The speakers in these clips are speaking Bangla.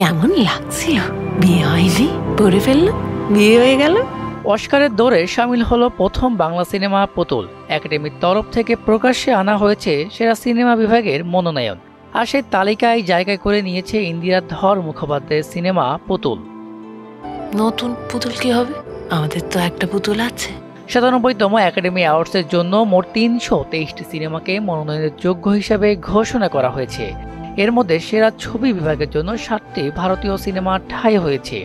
কেমন লাগছিল? বিয়ে হয়নি, পড়ে ফেললো, বিয়ে হয়ে গেল। অস্কারের দৌড়ে সামিল হলো প্রথম বাংলা সিনেমা পুতুল। একাডেমির তরফ থেকে প্রকাশ্যে আনা হয়েছে সেরা সিনেমা বিভাগের মনোনয়ন। আর সেই তালিকায় জায়গা করে নিয়েছে ইন্দিরা ধর মুখোপাধ্যায়ের সিনেমা পুতুল। নতুন পুতুল কি হবে? আমাদের তো একটা পুতুল আছে। ৯৭তম একাডেমি অ্যাওয়ার্ডসের জন্য মোট ৩২৩টি সিনেমাকে মনোনয়নের যোগ্য হিসেবে ঘোষণা করা হয়েছে। এর মধ্যে সেরা ছবি বিভাগের জন্য ৭টি ভারতীয় সিনেমা ঠাঁই হয়েছে।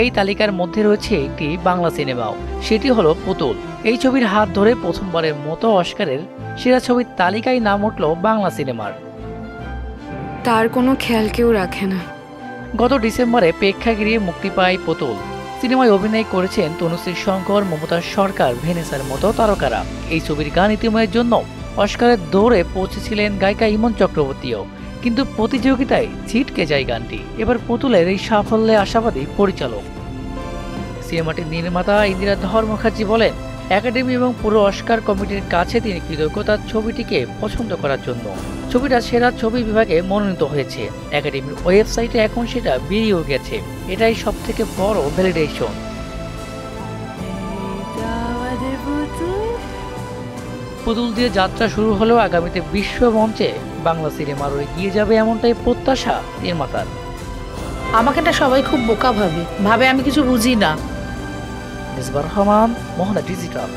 এই তালিকার মধ্যে রয়েছে একটি বাংলা সিনেমাও, সেটি হলো পুতুল। এই ছবির হাত ধরে প্রথমবারের মতো অস্কারের সেরা ছবির তালিকায় নাম উঠল বাংলা সিনেমার। তার কোনো খেয়াল কেউ রাখে না। গত ডিসেম্বরে প্রেক্ষাগৃহে মুক্তি পায় পুতুল। সিনেমায় অভিনয় করেছেন তনুশ্রী শঙ্কর, মমতা সরকার, ভেনেসার মতো তারকারা। এই ছবির গান ইতিময়ের জন্য অস্কারের দৌড়ে পৌঁছেছিলেন গায়িকা ইমন চক্রবর্তীও, কিন্তু প্রতিযোগিতায় ছিটকে যায় গানটি। এবার পুতুলের এই সাফল্যে আশাবাদী পরিচালক। সিনেমাটির নির্মাতা ইন্দিরা ধর মুখার্জি বলেন, একাডেমি এবং পুরো অস্কার কমিটির কাছে তিনি কৃতজ্ঞ তার ছবিটিকে পছন্দ করার জন্য। ছবিটা সেরা ছবি বিভাগে মনোনীত হয়েছে। একাডেমির ওয়েবসাইটে এখন সেটা বেরিয়েও গেছে। এটাই সবথেকে বড় ভ্যালিডেশন। পুতুল দিয়ে যাত্রা শুরু হলেও আগামীতে বিশ্ব মঞ্চে বাংলা সিনেমারও এগিয়ে যাবে এমনটাই প্রত্যাশা নির্মাতার। আমাকে না সবাই খুব বোকা ভাবে আমি কিছু বুঝি না। মিসবাহ রহমান, মোহনা ডিজিটাল।